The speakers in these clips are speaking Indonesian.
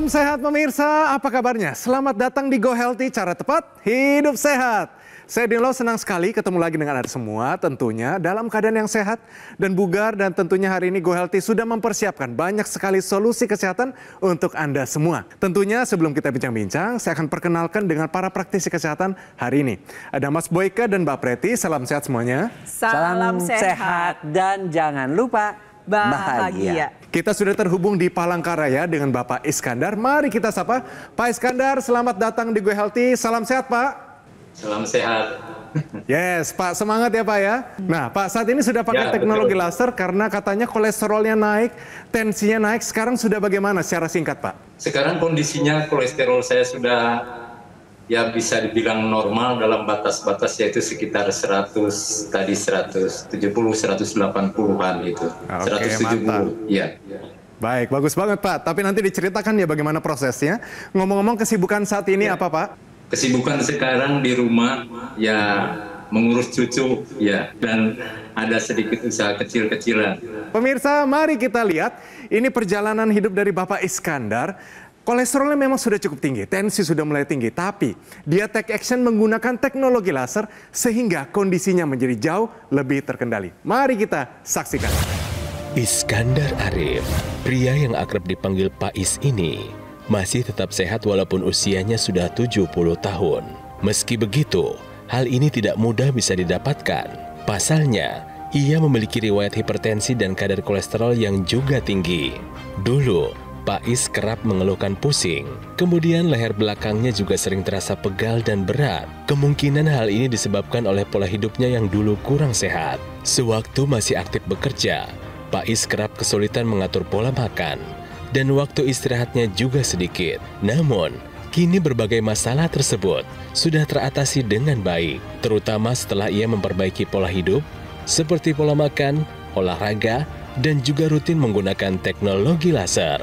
Salam sehat pemirsa, apa kabarnya? Selamat datang di Go Healthy, cara tepat hidup sehat. Saya Dino senang sekali ketemu lagi dengan Anda semua, tentunya dalam keadaan yang sehat dan bugar, dan tentunya hari ini Go Healthy sudah mempersiapkan banyak sekali solusi kesehatan untuk Anda semua. Tentunya sebelum kita bincang-bincang, saya akan perkenalkan dengan para praktisi kesehatan hari ini. Ada Mas Boyke dan Mbak Preti, salam sehat semuanya. Salam sehat dan jangan lupa bahagia. Kita sudah terhubung di Palangkaraya dengan Bapak Iskandar. Mari kita sapa Pak Iskandar, selamat datang di Go Healthy. Salam sehat Pak. Salam sehat. Yes Pak, semangat ya Pak ya. Nah Pak, saat ini sudah pakai teknologi laser karena katanya kolesterolnya naik, tensinya naik. Sekarang sudah bagaimana secara singkat Pak? Sekarang kondisinya kolesterol saya sudah ya bisa dibilang normal dalam batas-batas, yaitu sekitar 100, tadi 170, 180-an gitu. Oke, 170, mantap. ya. Baik, bagus banget Pak. Tapi nanti diceritakan ya bagaimana prosesnya. Ngomong-ngomong kesibukan saat ini apa Pak? Kesibukan sekarang di rumah ya mengurus cucu ya, dan ada sedikit usaha kecil-kecilan. Pemirsa, mari kita lihat ini perjalanan hidup dari Bapak Iskandar. Kolesterolnya memang sudah cukup tinggi, tensi sudah mulai tinggi, tapi dia take action menggunakan teknologi laser sehingga kondisinya menjadi jauh lebih terkendali. Mari kita saksikan. Iskandar Arif, pria yang akrab dipanggil Pak Is ini, masih tetap sehat walaupun usianya sudah 70 tahun. Meski begitu, hal ini tidak mudah bisa didapatkan. Pasalnya, ia memiliki riwayat hipertensi dan kadar kolesterol yang juga tinggi. Dulu, Pak Is kerap mengeluhkan pusing, kemudian leher belakangnya juga sering terasa pegal dan berat. Kemungkinan hal ini disebabkan oleh pola hidupnya yang dulu kurang sehat. Sewaktu masih aktif bekerja, Pak Is kerap kesulitan mengatur pola makan, dan waktu istirahatnya juga sedikit. Namun, kini berbagai masalah tersebut sudah teratasi dengan baik, terutama setelah ia memperbaiki pola hidup, seperti pola makan, olahraga, dan juga rutin menggunakan teknologi laser.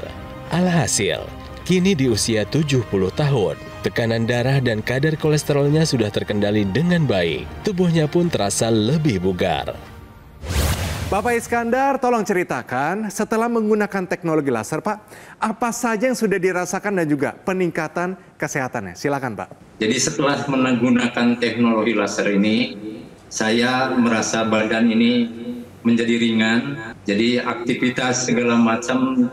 Alhasil, kini di usia 70 tahun, tekanan darah dan kadar kolesterolnya sudah terkendali dengan baik. Tubuhnya pun terasa lebih bugar. Bapak Iskandar, tolong ceritakan setelah menggunakan teknologi laser Pak, apa saja yang sudah dirasakan dan juga peningkatan kesehatannya? Silakan Pak. Jadi setelah menggunakan teknologi laser ini, saya merasa badan ini menjadi ringan, jadi aktivitas segala macam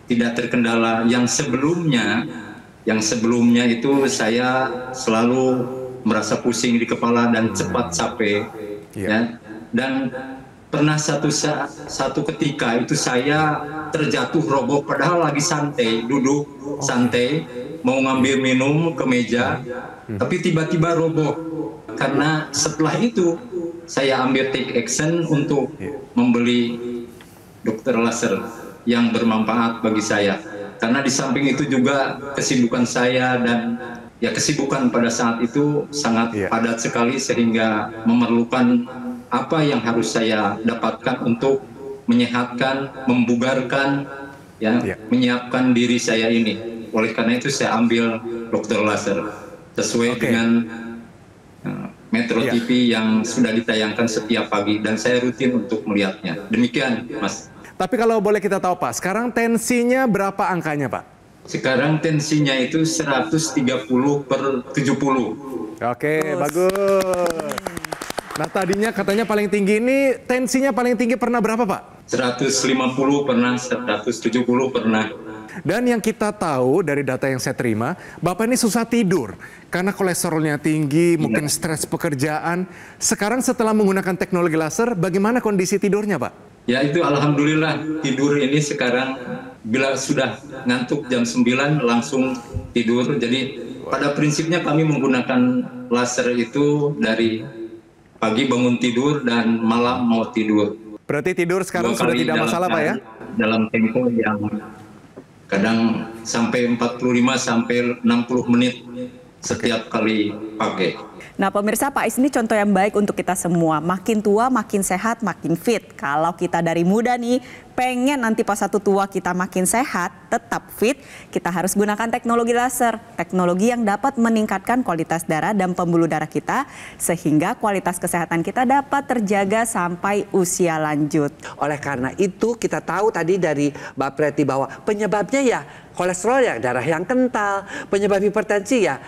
tidak terkendala. Yang sebelumnya itu saya selalu merasa pusing di kepala dan cepat capek, ya. Dan pernah satu ketika itu saya terjatuh roboh padahal lagi santai, duduk santai, mau ngambil minum ke meja, tapi tiba-tiba roboh. Karena setelah itu saya ambil take action untuk membeli dokter laser yang bermanfaat bagi saya. Karena di samping itu juga kesibukan saya dan ya kesibukan pada saat itu sangat padat sekali, sehingga memerlukan apa yang harus saya dapatkan untuk menyehatkan, membugarkan, menyiapkan diri saya ini. Oleh karena itu saya ambil dokter laser sesuai dengan Metro TV yang sudah ditayangkan setiap pagi, dan saya rutin untuk melihatnya. Demikian, Mas. Tapi kalau boleh kita tahu Pak, sekarang tensinya berapa angkanya Pak? Sekarang tensinya itu 130/70. Oke, bagus. Nah tadinya katanya paling tinggi, ini tensinya paling tinggi pernah berapa Pak? 150 pernah, 170 pernah. Dan yang kita tahu dari data yang saya terima, Bapak ini susah tidur karena kolesterolnya tinggi, mungkin stres pekerjaan. Sekarang setelah menggunakan teknologi laser, bagaimana kondisi tidurnya Pak? Ya itu alhamdulillah, tidur ini sekarang bila sudah ngantuk jam 9 langsung tidur. Jadi pada prinsipnya kami menggunakan laser itu dari pagi bangun tidur dan malam mau tidur. Berarti tidur sekarang sudah tidak masalah Pak ya? Dalam tempo yang kadang sampai 45 sampai 60 menit setiap kali pakai. Nah pemirsa, Pak Is ini contoh yang baik untuk kita semua. Makin tua, makin sehat, makin fit. Kalau kita dari muda nih, pengen nanti pas satu tua kita makin sehat, tetap fit, kita harus gunakan teknologi laser. Teknologi yang dapat meningkatkan kualitas darah dan pembuluh darah kita, sehingga kualitas kesehatan kita dapat terjaga sampai usia lanjut. Oleh karena itu kita tahu tadi dari Mbak Preti bahwa penyebabnya ya kolesterol ya darah yang kental, penyebab hipertensi ya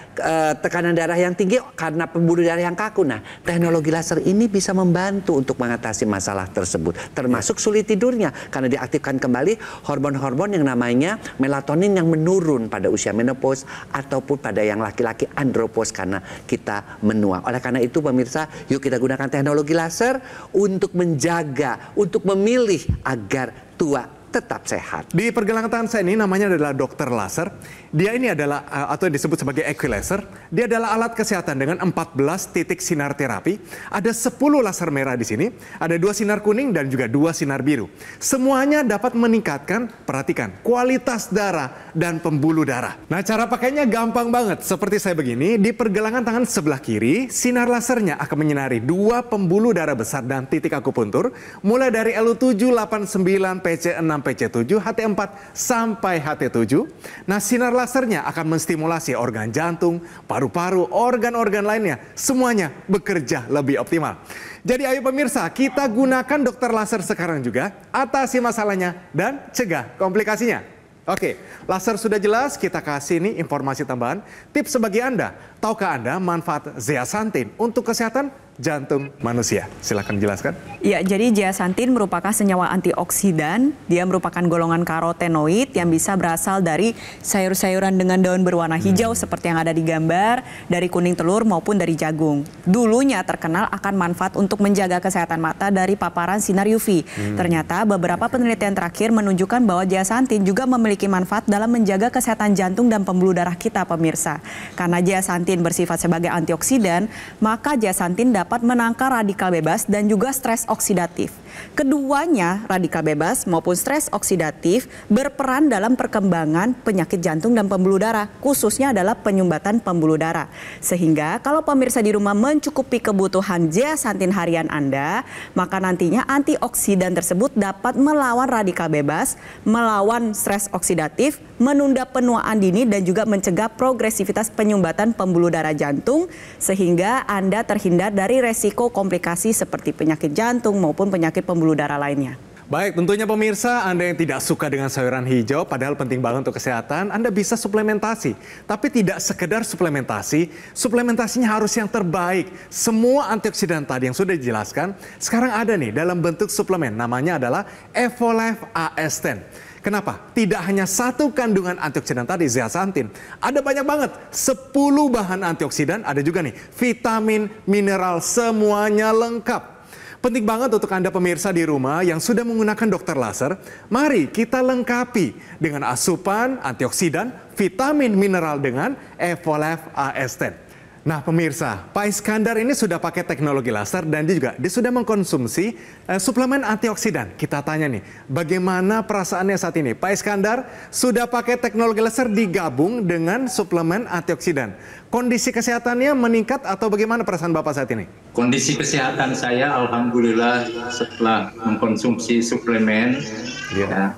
tekanan darah yang tinggi karena pembuluh darah yang kaku. Nah, teknologi laser ini bisa membantu untuk mengatasi masalah tersebut, termasuk sulit tidurnya karena diaktifkan kembali hormon-hormon yang namanya melatonin yang menurun pada usia menopause ataupun pada yang laki-laki andropause karena kita menua. Oleh karena itu pemirsa, yuk kita gunakan teknologi laser untuk menjaga, untuk memilih agar tua tetap sehat. Di pergelangan tangan saya ini namanya adalah dokter laser. Dia ini adalah atau disebut sebagai equilaser. Dia adalah alat kesehatan dengan 14 titik sinar terapi. Ada 10 laser merah di sini. Ada 2 sinar kuning dan juga 2 sinar biru. Semuanya dapat meningkatkan, perhatikan, kualitas darah dan pembuluh darah. Nah, cara pakainya gampang banget. Seperti saya begini, di pergelangan tangan sebelah kiri, sinar lasernya akan menyinari 2 pembuluh darah besar dan titik akupuntur, mulai dari LU7, 89, PC6, PC7, HT4 sampai HT7. Nah, sinar lasernya akan menstimulasi organ jantung, paru-paru, organ-organ lainnya. Semuanya bekerja lebih optimal. Jadi ayo pemirsa, kita gunakan dokter laser sekarang juga. Atasi masalahnya dan cegah komplikasinya. Oke, laser sudah jelas, kita kasih ini informasi tambahan. Tips bagi Anda, tahukah Anda manfaat zeaxanthin untuk kesehatan jantung manusia? Silakan jelaskan. Ya, jadi zeaxanthin merupakan senyawa antioksidan. Dia merupakan golongan karotenoid yang bisa berasal dari sayur-sayuran dengan daun berwarna hijau seperti yang ada di gambar, dari kuning telur maupun dari jagung. Dulunya terkenal akan manfaat untuk menjaga kesehatan mata dari paparan sinar UV. Ternyata beberapa penelitian terakhir menunjukkan bahwa zeaxanthin juga memiliki manfaat dalam menjaga kesehatan jantung dan pembuluh darah kita, pemirsa. Karena zeaxanthin bersifat sebagai antioksidan, maka zeaxanthin dapat menangkal radikal bebas dan juga stres oksidatif. Keduanya, radikal bebas maupun stres oksidatif, berperan dalam perkembangan penyakit jantung dan pembuluh darah, khususnya adalah penyumbatan pembuluh darah. Sehingga kalau pemirsa di rumah mencukupi kebutuhan zeaxanthin harian Anda, maka nantinya antioksidan tersebut dapat melawan radikal bebas, melawan stres oksidatif, menunda penuaan dini dan juga mencegah progresivitas penyumbatan pembuluh darah jantung, sehingga Anda terhindar dari resiko komplikasi seperti penyakit jantung maupun penyakit pembuluh darah lainnya. Baik, tentunya pemirsa, Anda yang tidak suka dengan sayuran hijau, padahal penting banget untuk kesehatan, Anda bisa suplementasi. Tapi tidak sekedar suplementasi, suplementasinya harus yang terbaik. Semua antioksidan tadi yang sudah dijelaskan, sekarang ada nih dalam bentuk suplemen, namanya adalah Evolife AS10. Kenapa? Tidak hanya satu kandungan antioksidan tadi, zeaxanthin. Ada banyak banget, 10 bahan antioksidan, ada juga nih vitamin, mineral, semuanya lengkap. Penting banget untuk Anda pemirsa di rumah yang sudah menggunakan dokter laser, mari kita lengkapi dengan asupan antioksidan, vitamin, mineral dengan Evolife AS10. Nah pemirsa, Pak Iskandar ini sudah pakai teknologi laser dan dia sudah mengkonsumsi suplemen antioksidan. Kita tanya nih, bagaimana perasaannya saat ini? Pak Iskandar sudah pakai teknologi laser digabung dengan suplemen antioksidan. Kondisi kesehatannya meningkat atau bagaimana perasaan Bapak saat ini? Kondisi kesehatan saya alhamdulillah setelah mengkonsumsi suplemen, ya,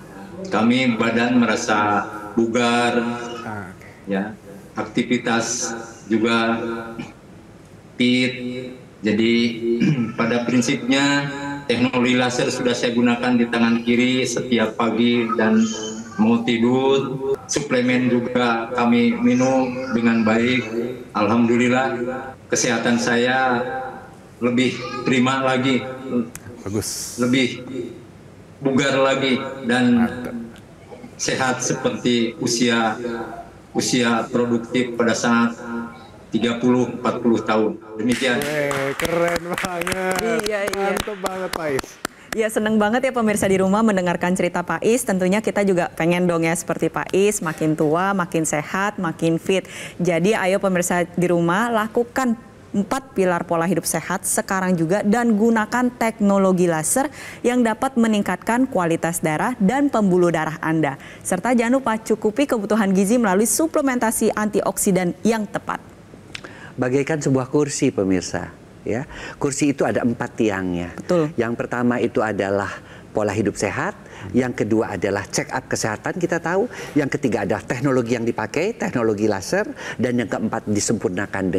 kami badan merasa bugar, ya, aktivitas juga fit. Jadi pada prinsipnya teknologi laser sudah saya gunakan di tangan kiri setiap pagi dan mau tidur. Suplemen juga kami minum dengan baik. Alhamdulillah kesehatan saya lebih prima lagi, bagus, lebih bugar lagi dan sehat seperti usia produktif pada saat 30-40 tahun. Demikian. Keren banget. Iya. Mantap banget Pak Is. Ya seneng banget ya pemirsa di rumah mendengarkan cerita Pak Is. Tentunya kita juga pengen dong ya seperti Pak Is, makin tua, makin sehat, makin fit. Jadi ayo pemirsa di rumah lakukan 4 pilar pola hidup sehat sekarang juga dan gunakan teknologi laser yang dapat meningkatkan kualitas darah dan pembuluh darah Anda. Serta jangan lupa cukupi kebutuhan gizi melalui suplementasi antioksidan yang tepat. bagaikan sebuah kursi pemirsa. Ya, kursi itu ada 4 tiangnya. Betul. Yang pertama itu adalah pola hidup sehat. Yang kedua adalah check up kesehatan kita tahu. Yang ketiga adalah teknologi yang dipakai, teknologi laser. Dan yang keempat disempurnakan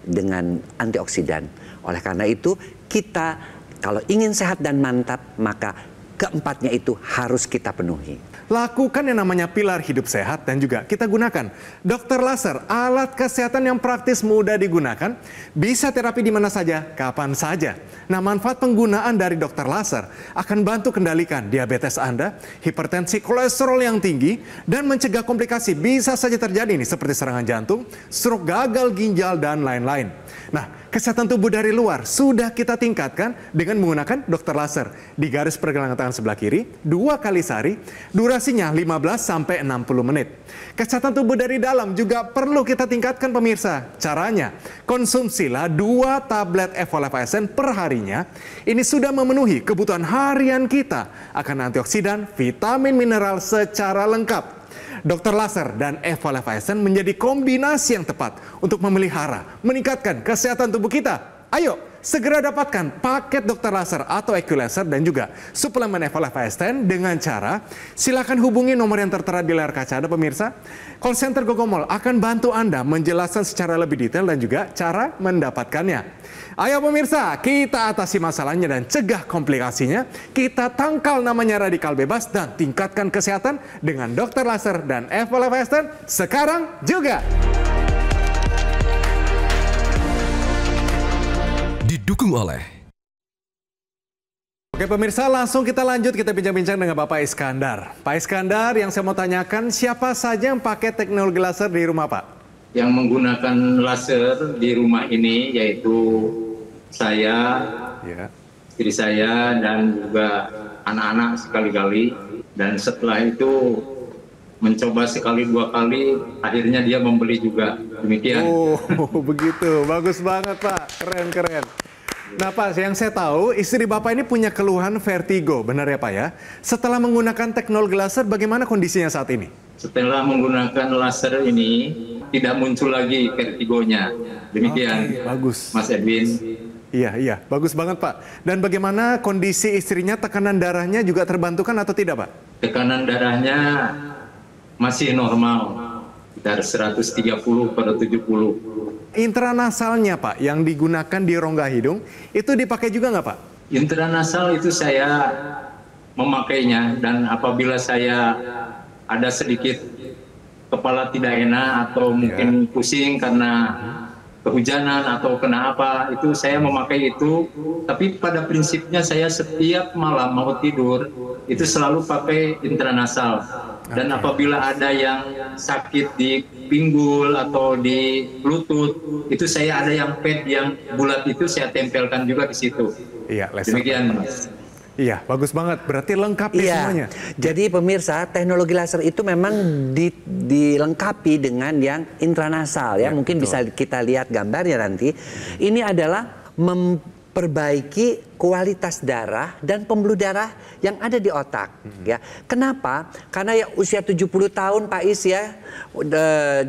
dengan antioksidan. Oleh karena itu kita kalau ingin sehat dan mantap, maka keempatnya itu harus kita penuhi. Lakukan yang namanya pilar hidup sehat dan juga kita gunakan dokter laser, alat kesehatan yang praktis mudah digunakan, bisa terapi di mana saja, kapan saja. Nah, manfaat penggunaan dari dokter laser akan bantu kendalikan diabetes Anda, hipertensi, kolesterol yang tinggi, dan mencegah komplikasi bisa saja terjadi nih seperti serangan jantung, stroke, gagal ginjal, dan lain-lain. Nah, kesehatan tubuh dari luar sudah kita tingkatkan dengan menggunakan dokter laser. Di garis pergelangan tangan sebelah kiri, 2 kali sehari, durasinya 15-60 menit. Kesehatan tubuh dari dalam juga perlu kita tingkatkan pemirsa. Caranya, konsumsilah 2 tablet Evolve-ASN per harinya. Ini sudah memenuhi kebutuhan harian kita akan antioksidan, vitamin, mineral secara lengkap. Dokter laser dan Evolve-ASN menjadi kombinasi yang tepat untuk memelihara, meningkatkan kesehatan tubuh kita. Ayo, segera dapatkan paket dokter laser atau EQ-Laser dan juga suplemen Evolve-ASN dengan cara silakan hubungi nomor yang tertera di layar kaca Anda pemirsa. Call center Gogomol akan bantu Anda menjelaskan secara lebih detail dan juga cara mendapatkannya. Ayo pemirsa, kita atasi masalahnya dan cegah komplikasinya. Kita tangkal namanya radikal bebas dan tingkatkan kesehatan dengan dokter laser dan Evolve-ASN sekarang juga. Didukung oleh. Oke pemirsa, langsung kita lanjut, kita bincang-bincang dengan Bapak Iskandar. Pak Iskandar, yang saya mau tanyakan, siapa saja yang pakai teknologi laser di rumah Pak? Yang menggunakan laser di rumah ini yaitu saya, istri saya, dan juga anak-anak sekali-kali. Dan setelah itu mencoba sekali 2 kali, akhirnya dia membeli juga. Demikian. Oh, begitu. Bagus banget Pak. Keren-keren. Nah Pak, yang saya tahu istri Bapak ini punya keluhan vertigo, benar ya Pak ya? Setelah menggunakan teknologi laser, bagaimana kondisinya saat ini? Setelah menggunakan laser ini, tidak muncul lagi vertigonya. Demikian, bagus. Mas Edwin. Iya, bagus banget Pak. Dan bagaimana kondisi istrinya, tekanan darahnya juga terbantukan atau tidak Pak? Tekanan darahnya masih normal, sekitar 130/70. Intranasalnya Pak, yang digunakan di rongga hidung, itu dipakai juga nggak Pak? Intranasal itu saya memakainya, dan apabila saya ada sedikit kepala tidak enak atau mungkin pusing karena kehujanan atau kena apa, itu saya memakai itu. Tapi pada prinsipnya saya setiap malam mau tidur itu selalu pakai intranasal. Dan apabila ada yang sakit di pinggul atau di lutut, itu saya ada yang pad yang bulat itu saya tempelkan juga di situ. Iya, laser. Demikian Mas. Iya, bagus banget. Berarti lengkap ya semuanya. Jadi pemirsa, teknologi laser itu memang dilengkapi dengan yang intranasal ya. Mungkin betul. Bisa kita lihat gambarnya nanti. Ini adalah memperbaiki kualitas darah dan pembuluh darah yang ada di otak ya. Kenapa? Karena ya usia 70 tahun Pak Is ya,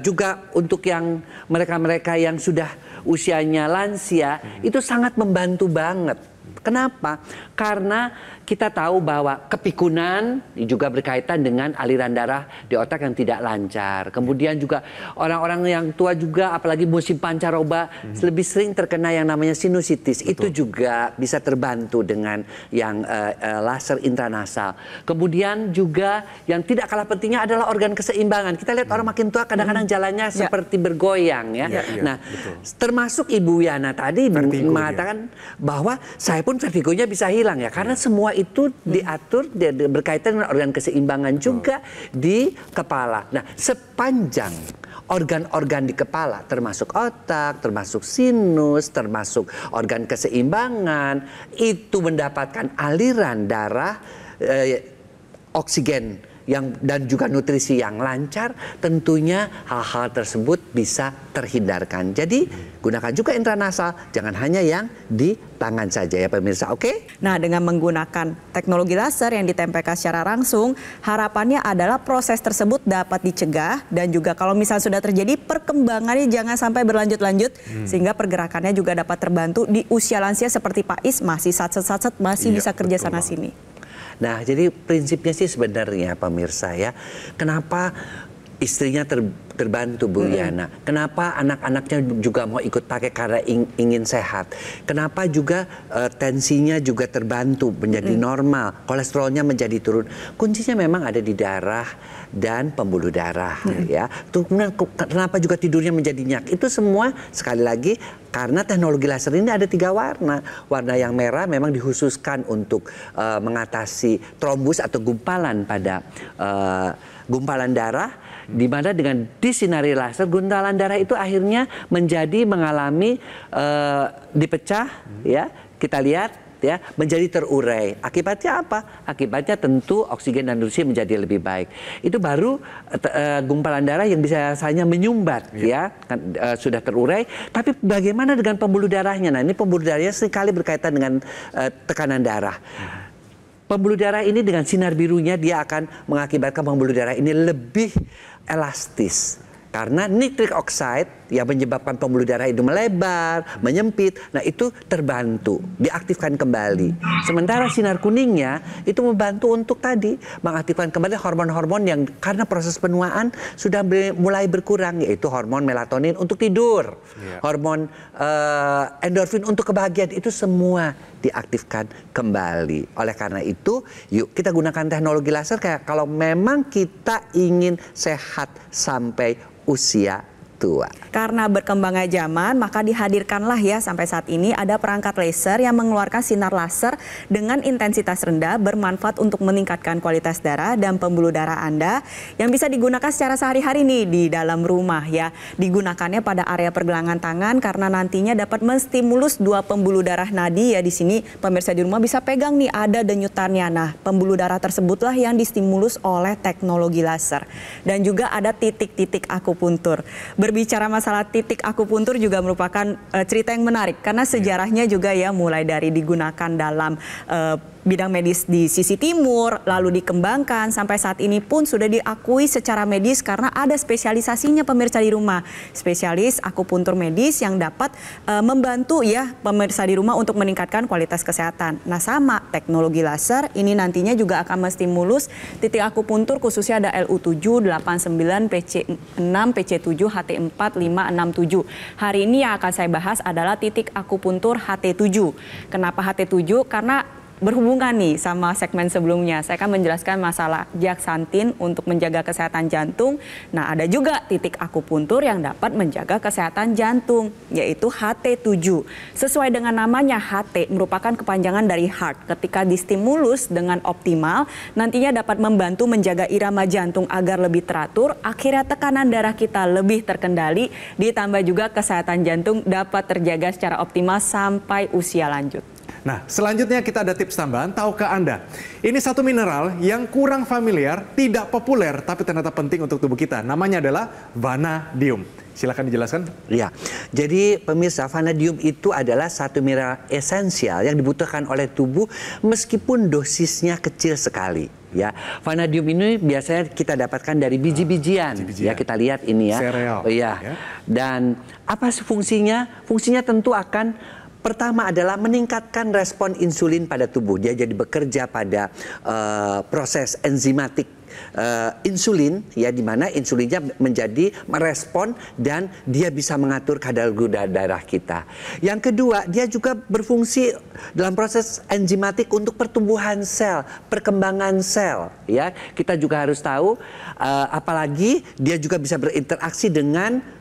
juga untuk yang mereka-mereka yang sudah usianya lansia itu sangat membantu banget. Kenapa? Karena kita tahu bahwa kepikunan juga berkaitan dengan aliran darah di otak yang tidak lancar. Kemudian juga orang-orang yang tua juga, apalagi musim pancaroba, lebih sering terkena yang namanya sinusitis. Betul. Itu juga bisa terbantu dengan yang laser intranasal. Kemudian juga yang tidak kalah pentingnya adalah organ keseimbangan. Kita lihat orang makin tua kadang-kadang jalannya seperti bergoyang ya. Nah, termasuk Ibu Yana tadi mengatakan bahwa saya pun vertigonya bisa hilang ya, karena semua itu diatur berkaitan dengan organ keseimbangan juga di kepala. Nah, sepanjang organ-organ di kepala termasuk otak, termasuk sinus, termasuk organ keseimbangan itu mendapatkan aliran darah, oksigen dan juga nutrisi yang lancar, tentunya hal-hal tersebut bisa terhindarkan. Jadi gunakan juga intranasal, jangan hanya yang di tangan saja ya pemirsa, oke? Nah, dengan menggunakan teknologi laser yang ditempelkan secara langsung, harapannya adalah proses tersebut dapat dicegah dan juga kalau misalnya sudah terjadi perkembangannya jangan sampai berlanjut-lanjut sehingga pergerakannya juga dapat terbantu di usia lansia seperti Pak Is masih satset-satset masih bisa kerja sana sini. Nah, jadi prinsipnya sih sebenarnya pemirsa ya, kenapa istrinya terbantu Bu Yana, kenapa anak-anaknya juga mau ikut pakai karena ingin sehat, kenapa juga tensinya juga terbantu menjadi normal, kolesterolnya menjadi turun, kuncinya memang ada di darah dan pembuluh darah ya. Kenapa juga tidurnya menjadi nyenyak, itu semua sekali lagi karena teknologi laser ini ada 3 warna. Warna yang merah memang dikhususkan untuk mengatasi trombus atau gumpalan pada gumpalan darah, di mana dengan disinari laser gumpalan darah itu akhirnya mengalami dipecah ya, kita lihat ya, menjadi terurai. Akibatnya apa? Akibatnya tentu oksigen dan nutrisi menjadi lebih baik. Itu baru gumpalan darah yang biasanya menyumbat ya, sudah terurai. Tapi bagaimana dengan pembuluh darahnya? Nah, ini pembuluh darahnya sekali berkaitan dengan tekanan darah. Pembuluh darah ini dengan sinar birunya dia akan mengakibatkan pembuluh darah ini lebih elastis. Karena nitric oxide yang menyebabkan pembuluh darah itu melebar, menyempit, nah itu terbantu, diaktifkan kembali. Sementara sinar kuningnya itu membantu untuk tadi mengaktifkan kembali hormon-hormon yang karena proses penuaan sudah mulai berkurang, yaitu hormon melatonin untuk tidur, hormon endorfin untuk kebahagiaan, itu semua diaktifkan kembali. Oleh karena itu, yuk kita gunakan teknologi laser kayak kalau memang kita ingin sehat sampai usia tua. Karena berkembangnya zaman, maka dihadirkanlah ya sampai saat ini ada perangkat laser yang mengeluarkan sinar laser dengan intensitas rendah bermanfaat untuk meningkatkan kualitas darah dan pembuluh darah Anda yang bisa digunakan secara sehari-hari nih di dalam rumah ya. Digunakannya pada area pergelangan tangan karena nantinya dapat menstimulus 2 pembuluh darah nadi ya. Di sini pemirsa di rumah bisa pegang nih ada denyutannya. Nah, pembuluh darah tersebutlah yang distimulus oleh teknologi laser. Dan juga ada titik-titik akupuntur. Berbicara masalah titik akupuntur juga merupakan cerita yang menarik karena sejarahnya juga ya mulai dari digunakan dalam bidang medis di sisi timur, lalu dikembangkan sampai saat ini pun sudah diakui secara medis karena ada spesialisasinya pemirsa di rumah. Spesialis akupuntur medis yang dapat membantu ya pemirsa di rumah untuk meningkatkan kualitas kesehatan. Nah, sama teknologi laser ini nantinya juga akan menstimulus titik akupuntur khususnya ada LU7, 89, PC6, PC7, HT4, 5, 6, 7. Hari ini yang akan saya bahas adalah titik akupuntur HT7. Kenapa HT7? Karena berhubungan nih sama segmen sebelumnya. Saya akan menjelaskan masalah zeaxanthin untuk menjaga kesehatan jantung. Nah, ada juga titik akupuntur yang dapat menjaga kesehatan jantung, yaitu HT7. Sesuai dengan namanya, HT merupakan kepanjangan dari heart. Ketika distimulus dengan optimal, nantinya dapat membantu menjaga irama jantung agar lebih teratur, akhirnya tekanan darah kita lebih terkendali, ditambah juga kesehatan jantung dapat terjaga secara optimal sampai usia lanjut. Nah, selanjutnya kita ada tips tambahan. Tahukah Anda, ini satu mineral yang kurang familiar, tidak populer, tapi ternyata penting untuk tubuh kita. Namanya adalah vanadium. Silakan dijelaskan. Ya, jadi pemirsa, vanadium itu adalah satu mineral esensial yang dibutuhkan oleh tubuh meskipun dosisnya kecil sekali. Ya, vanadium ini biasanya kita dapatkan dari biji-bijian. Ya, kita lihat ini ya. Sereal. Oh, ya. Dan apa sih fungsinya? Fungsinya tentu akan pertama adalah meningkatkan respon insulin pada tubuh. Dia jadi bekerja pada proses enzimatik insulin, ya, di mana insulinnya menjadi merespon dan dia bisa mengatur kadar gula darah kita. Yang kedua, dia juga berfungsi dalam proses enzimatik untuk pertumbuhan sel, perkembangan sel. Ya, kita juga harus tahu, apalagi dia juga bisa berinteraksi dengan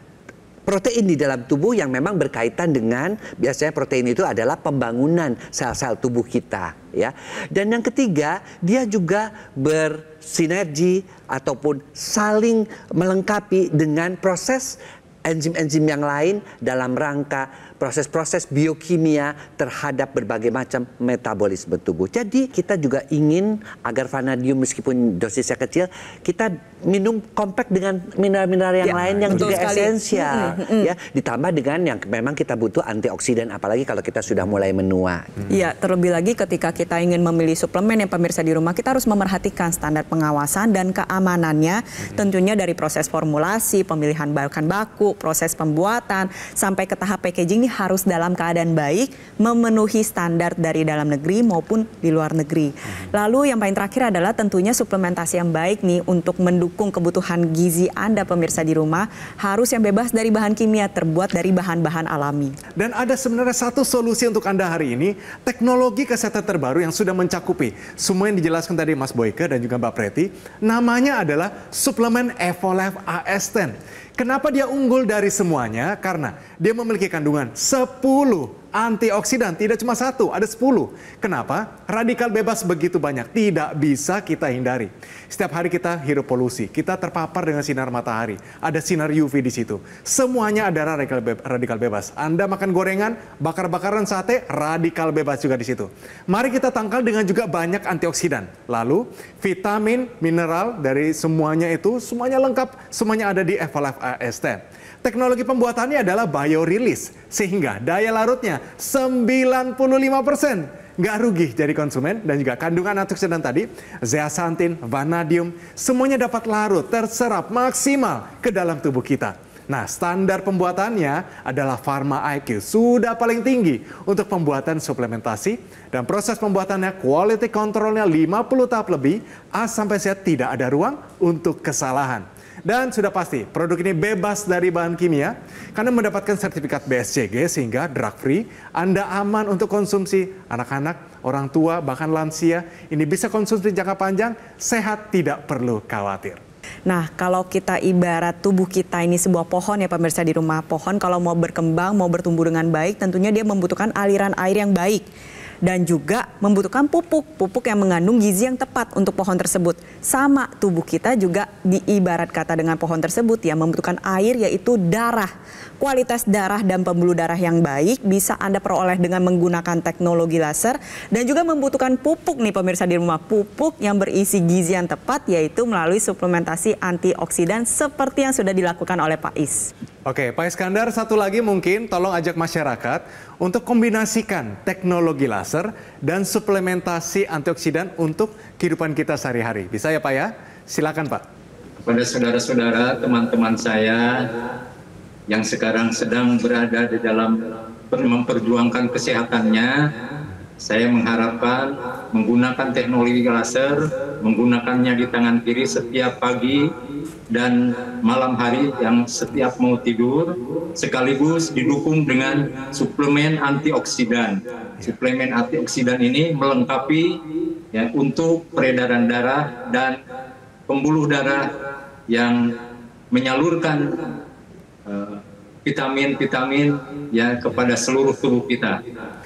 protein di dalam tubuh yang memang berkaitan dengan, biasanya protein itu adalah pembangunan sel-sel tubuh kita, ya. Dan yang ketiga, dia juga bersinergi ataupun saling melengkapi dengan proses enzim-enzim yang lain dalam rangka proses-proses biokimia terhadap berbagai macam metabolisme tubuh. Jadi kita juga ingin agar vanadium meskipun dosisnya kecil, kita minum kompak dengan mineral-mineral yang lain yang juga esensial. Ya, ditambah dengan yang memang kita butuh antioksidan, apalagi kalau kita sudah mulai menua. Iya, terlebih lagi ketika kita ingin memilih suplemen yang pemirsa di rumah, kita harus memerhatikan standar pengawasan dan keamanannya, tentunya dari proses formulasi, pemilihan bahan baku, proses pembuatan, sampai ke tahap packaging ini harus dalam keadaan baik, memenuhi standar dari dalam negeri maupun di luar negeri. Lalu yang paling terakhir adalah tentunya suplementasi yang baik nih untuk mendukung kebutuhan gizi Anda pemirsa di rumah, harus yang bebas dari bahan kimia, terbuat dari bahan-bahan alami. Dan ada sebenarnya satu solusi untuk Anda hari ini, teknologi kesehatan terbaru yang sudah mencakupi semua yang dijelaskan tadi Mas Boyke dan juga Mbak Preti. Namanya adalah suplemen Evolife AS10. Kenapa dia unggul dari semuanya? Karena dia memiliki kandungan 10 antioksidan, tidak cuma 1, ada 10. Kenapa? Radikal bebas begitu banyak, tidak bisa kita hindari. Setiap hari kita hirup polusi, kita terpapar dengan sinar matahari, ada sinar UV di situ. Semuanya ada radikal bebas. Anda makan gorengan, bakar-bakaran sate, radikal bebas juga di situ. Mari kita tangkal dengan juga banyak antioksidan. Lalu vitamin, mineral dari semuanya itu, semuanya lengkap, semuanya ada di Evolife AS10. Teknologi pembuatannya adalah biorelease, sehingga daya larutnya 95%. Nggak rugi jadi konsumen, dan juga kandungan antioksidan tadi, zeaxanthin, vanadium, semuanya dapat larut, terserap maksimal ke dalam tubuh kita. Nah, standar pembuatannya adalah Pharma IQ, sudah paling tinggi untuk pembuatan suplementasi, dan proses pembuatannya quality controlnya 50 tahap lebih, A sampai Z tidak ada ruang untuk kesalahan. Dan sudah pasti, produk ini bebas dari bahan kimia karena mendapatkan sertifikat BSCG sehingga drug free, Anda aman untuk konsumsi anak-anak, orang tua, bahkan lansia. Ini bisa konsumsi jangka panjang, sehat, tidak perlu khawatir. Nah, kalau kita ibarat tubuh kita ini sebuah pohon ya pemirsa di rumah. Pohon kalau mau berkembang, mau bertumbuh dengan baik, tentunya dia membutuhkan aliran air yang baik. Dan juga membutuhkan pupuk yang mengandung gizi yang tepat untuk pohon tersebut. Sama tubuh kita juga diibarat kata dengan pohon tersebut ya, membutuhkan air yaitu darah. Kualitas darah dan pembuluh darah yang baik bisa Anda peroleh dengan menggunakan teknologi laser, dan juga membutuhkan pupuk nih pemirsa di rumah. Pupuk yang berisi gizi yang tepat yaitu melalui suplementasi antioksidan seperti yang sudah dilakukan oleh Pak Is. Oke, Pak Iskandar, satu lagi mungkin tolong ajak masyarakat untuk kombinasikan teknologi laser dan suplementasi antioksidan untuk kehidupan kita sehari-hari. Bisa ya Pak ya? Silakan Pak. Kepada saudara-saudara, teman-teman saya yang sekarang sedang berada di dalam memperjuangkan kesehatannya, saya mengharapkan menggunakan teknologi laser, menggunakannya di tangan kiri setiap pagi dan malam hari yang setiap mau tidur, sekaligus didukung dengan suplemen antioksidan. Suplemen antioksidan ini melengkapi ya, untuk peredaran darah dan pembuluh darah yang menyalurkan vitamin-vitamin ya kepada seluruh tubuh kita.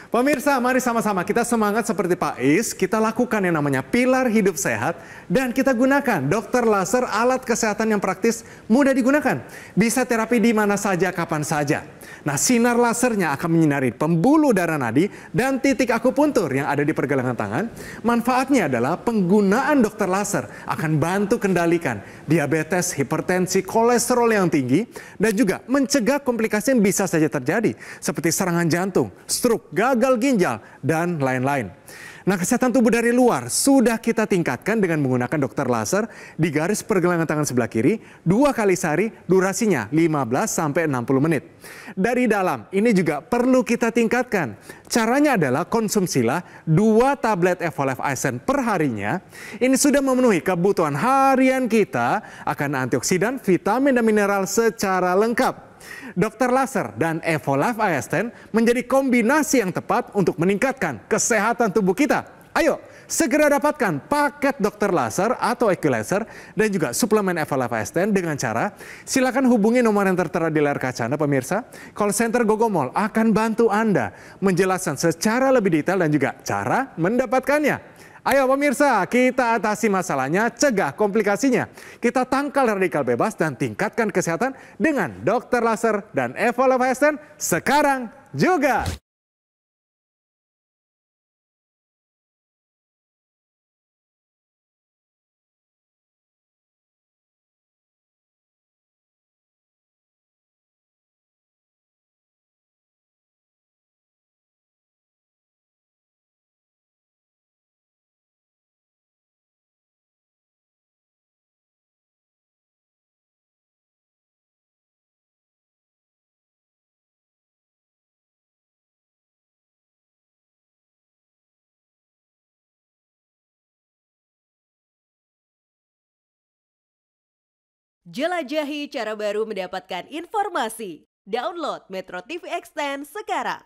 Pemirsa, mari sama-sama kita semangat seperti Pak Is, kita lakukan yang namanya pilar hidup sehat, dan kita gunakan dokter laser, alat kesehatan yang praktis, mudah digunakan. Bisa terapi di mana saja, kapan saja. Nah, sinar lasernya akan menyinari pembuluh darah nadi dan titik akupuntur yang ada di pergelangan tangan. Manfaatnya adalah penggunaan dokter laser akan bantu kendalikan diabetes, hipertensi, kolesterol yang tinggi, dan juga mencegah komplikasi yang bisa saja terjadi, seperti serangan jantung, stroke, gagal ginjal, dan lain-lain. Nah, kesehatan tubuh dari luar sudah kita tingkatkan dengan menggunakan dokter laser di garis pergelangan tangan sebelah kiri 2 kali sehari, durasinya 15-60 menit. Dari dalam, ini juga perlu kita tingkatkan. Caranya adalah konsumsilah 2 tablet Evolife AS10 per harinya. Ini sudah memenuhi kebutuhan harian kita akan antioksidan, vitamin, dan mineral secara lengkap. Dokter laser dan Evolife AS10 menjadi kombinasi yang tepat untuk meningkatkan kesehatan tubuh kita. Ayo, segera dapatkan paket dokter laser atau IQ laser dan juga suplemen Evolife AS10 dengan cara silakan hubungi nomor yang tertera di layar kaca Anda pemirsa. Call center Gogomol akan bantu Anda menjelaskan secara lebih detail dan juga cara mendapatkannya. Ayo pemirsa, kita atasi masalahnya, cegah komplikasinya. Kita tangkal radikal bebas dan tingkatkan kesehatan dengan Dr. Laser dan Eva Levaesten sekarang juga. Jelajahi cara baru mendapatkan informasi. Download Metro TV Extend sekarang.